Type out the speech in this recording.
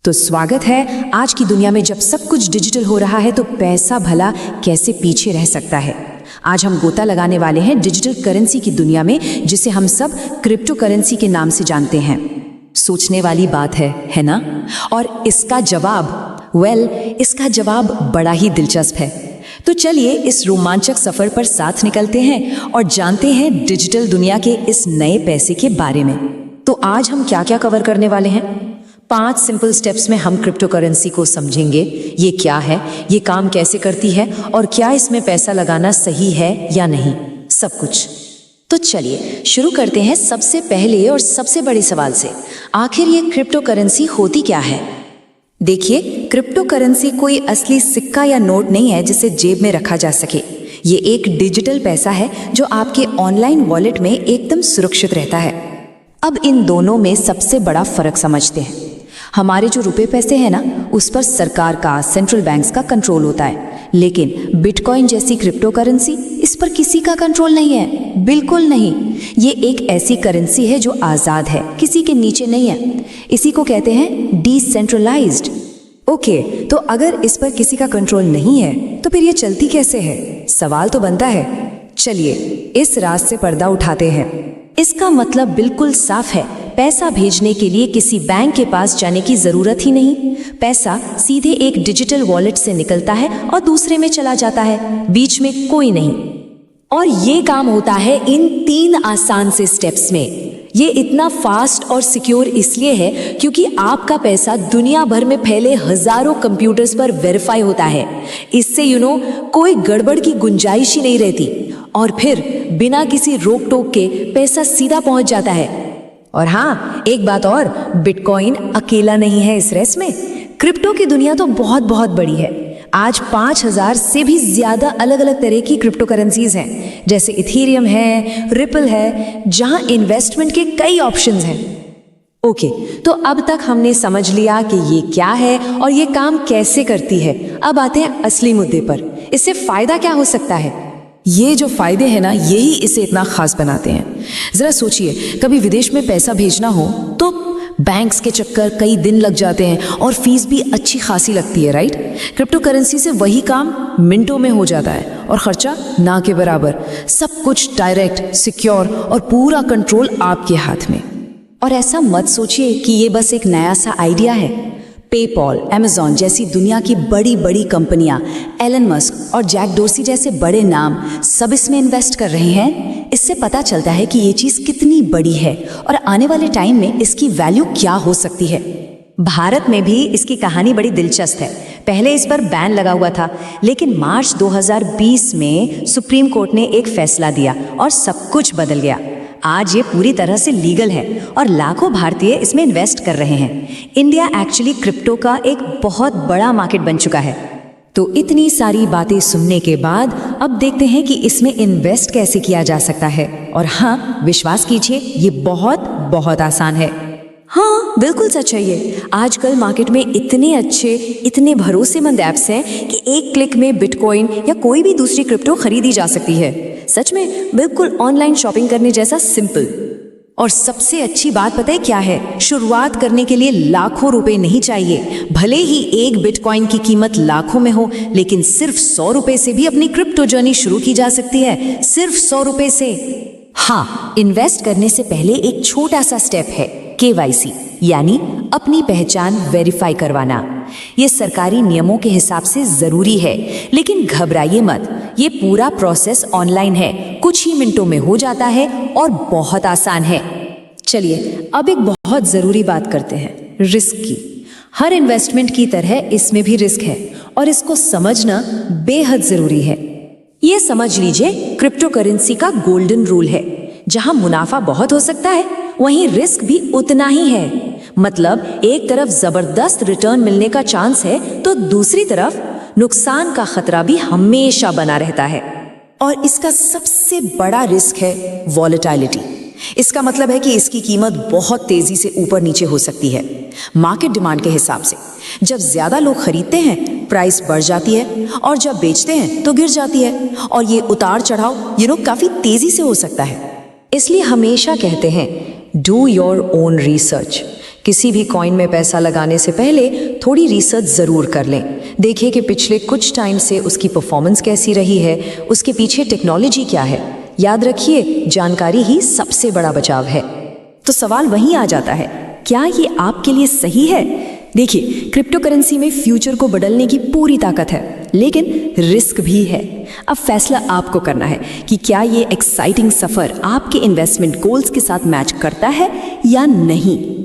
तो स्वागत है। आज की दुनिया में जब सब कुछ डिजिटल हो रहा है तो पैसा भला कैसे पीछे रह सकता है। आज हम गोता लगाने वाले हैं डिजिटल करेंसी की दुनिया में, जिसे हम सब क्रिप्टो करेंसी के नाम से जानते हैं। सोचने वाली बात है ना? और इसका जवाब बड़ा ही दिलचस्प है। तो चलिए इस रोमांचक सफर पर साथ निकलते हैं और जानते हैं डिजिटल दुनिया के इस नए पैसे के बारे में। तो आज हम क्या क्या कवर करने वाले हैं? 5 सिंपल स्टेप्स में हम क्रिप्टो करेंसी को समझेंगे। ये क्या है, ये काम कैसे करती है और क्या इसमें पैसा लगाना सही है या नहीं, सब कुछ। तो चलिए शुरू करते हैं सबसे पहले और सबसे बड़े सवाल से। आखिर ये क्रिप्टो करेंसी होती क्या है? देखिए, क्रिप्टो करेंसी कोई असली सिक्का या नोट नहीं है जिसे जेब में रखा जा सके। ये एक डिजिटल पैसा है जो आपके ऑनलाइन वॉलेट में एकदम सुरक्षित रहता है। अब इन दोनों में सबसे बड़ा फर्क समझते हैं। हमारे जो रुपए पैसे हैं ना, उस पर सरकार का, सेंट्रल बैंक्स का कंट्रोल होता है, लेकिन बिटकॉइन जैसी क्रिप्टो करेंसी, इस पर किसी का कंट्रोल नहीं है, बिल्कुल नहीं। ये एक ऐसी करेंसी है जो आज़ाद है, किसी के नीचे नहीं है। इसी को कहते हैं डिसेंट्रलाइज्ड। ओके, तो अगर इस पर किसी का कंट्रोल नहीं है तो फिर ये चलती कैसे है? सवाल तो बनता है। चलिए इस राज से पर्दा उठाते हैं। इसका मतलब बिल्कुल साफ है। पैसा भेजने के लिए किसी बैंक के पास जाने की जरूरत ही नहीं। पैसा सीधे एक डिजिटल वॉलेट से निकलता है और दूसरे में चला जाता है, बीच में कोई नहीं। और ये काम होता है इन 3 आसान से स्टेप्स में। ये इतना फास्ट और सिक्योर इसलिए है क्योंकि आपका पैसा दुनिया भर में फैले हजारों कंप्यूटर्स पर वेरीफाई होता है। इससे कोई गड़बड़ की गुंजाइश ही नहीं रहती। और फिर बिना किसी रोक टोक के पैसा सीधा पहुंच जाता है। और हाँ, एक बात और, बिटकॉइन अकेला नहीं है इस रेस में। क्रिप्टो की दुनिया तो बहुत बहुत बड़ी है। आज 5000 से भी ज्यादा अलग अलग तरह की क्रिप्टो करेंसीज हैं, जैसे इथेरियम है, रिपल है, जहां इन्वेस्टमेंट के कई ऑप्शंस हैं। ओके, तो अब तक हमने समझ लिया कि ये क्या है और ये काम कैसे करती है। अब आते हैं असली मुद्दे पर। इससे फायदा क्या हो सकता है? ये जो फायदे हैं ना, यही इसे इतना खास बनाते हैं। जरा सोचिए, कभी विदेश में पैसा भेजना हो तो बैंक्स के चक्कर कई दिन लग जाते हैं और फीस भी अच्छी खासी लगती है, राइट? क्रिप्टो करेंसी से वही काम मिनटों में हो जाता है और खर्चा ना के बराबर। सब कुछ डायरेक्ट, सिक्योर और पूरा कंट्रोल आपके हाथ में। और ऐसा मत सोचिए कि ये बस एक नया सा आइडिया है। पेपॉल, अमेज़न जैसी दुनिया की बड़ी बड़ी कंपनियां, एलन मस्क और जैक डोर्सी जैसे बड़े नाम सब इसमें इन्वेस्ट कर रहे हैं। इससे पता चलता है कि ये चीज़ कितनी बड़ी है और आने वाले टाइम में इसकी वैल्यू क्या हो सकती है। भारत में भी इसकी कहानी बड़ी दिलचस्प है। पहले इस पर बैन लगा हुआ था, लेकिन मार्च 2020 में सुप्रीम कोर्ट ने एक फैसला दिया और सब कुछ बदल गया। आज ये पूरी तरह से लीगल है और लाखों भारतीय इसमें इन्वेस्ट कर रहे हैं। इंडिया एक्चुअली क्रिप्टो का एक बहुत बड़ा मार्केट बन चुका है। तो इतनी सारी बातें सुनने के बाद अब देखते हैं कि इसमें इन्वेस्ट कैसे किया जा सकता है। और हाँ, विश्वास कीजिए, ये बहुत बहुत आसान है। हाँ, बिल्कुल सच है ये। आजकल मार्केट में इतने अच्छे, इतने भरोसेमंद ऐप्स हैं कि एक क्लिक में बिटकॉइन या कोई भी दूसरी क्रिप्टो खरीदी जा सकती है। सच में बिल्कुल ऑनलाइन शॉपिंग करने जैसा सिंपल। और सबसे अच्छी बात पता है क्या है? शुरुआत करने के लिए लाखों रुपए नहीं चाहिए। भले ही एक बिटकॉइन की कीमत लाखों में हो, लेकिन सिर्फ 100 रुपए से भी अपनी क्रिप्टो जर्नी शुरू की जा सकती है। सिर्फ 100 रुपए से। हाँ, इन्वेस्ट करने से पहले एक छोटा सा स्टेप है, KYC, यानी अपनी पहचान वेरीफाई करवाना। ये सरकारी नियमों के हिसाब से जरूरी है, लेकिन घबराइए मत। ये पूरा प्रोसेस ऑनलाइन है, कुछ ही मिनटों में हो जाता है और बहुत आसान है। चलिए अब एक बहुत जरूरी बात करते हैं, रिस्क की। हर इन्वेस्टमेंट की तरह इसमें भी रिस्क है और इसको समझना बेहद जरूरी है। ये समझ लीजिए, क्रिप्टो करेंसी का गोल्डन रूल है। जहां मुनाफा बहुत हो सकता है, वहीं रिस्क भी उतना ही है। मतलब एक तरफ जबरदस्त रिटर्न मिलने का चांस है तो दूसरी तरफ नुकसान का खतरा भी हमेशा बना रहता है। और इसका सबसे बड़ा रिस्क है वॉलेटिलिटी। इसका मतलब है कि इसकी कीमत बहुत तेजी से ऊपर नीचे हो सकती है, मार्केट डिमांड के हिसाब से। जब ज्यादा लोग खरीदते हैं, प्राइस बढ़ जाती है, और जब बेचते हैं तो गिर जाती है। और ये उतार चढ़ाव काफी तेजी से हो सकता है। इसलिए हमेशा कहते हैं, डू योर ओन रिसर्च। किसी भी कॉइन में पैसा लगाने से पहले थोड़ी रिसर्च ज़रूर कर लें। देखिए कि पिछले कुछ टाइम से उसकी परफॉर्मेंस कैसी रही है, उसके पीछे टेक्नोलॉजी क्या है। याद रखिए, जानकारी ही सबसे बड़ा बचाव है। तो सवाल वहीं आ जाता है, क्या ये आपके लिए सही है? देखिए, क्रिप्टो करेंसी में फ्यूचर को बदलने की पूरी ताकत है, लेकिन रिस्क भी है। अब फैसला आपको करना है कि क्या ये एक्साइटिंग सफ़र आपके इन्वेस्टमेंट गोल्स के साथ मैच करता है या नहीं।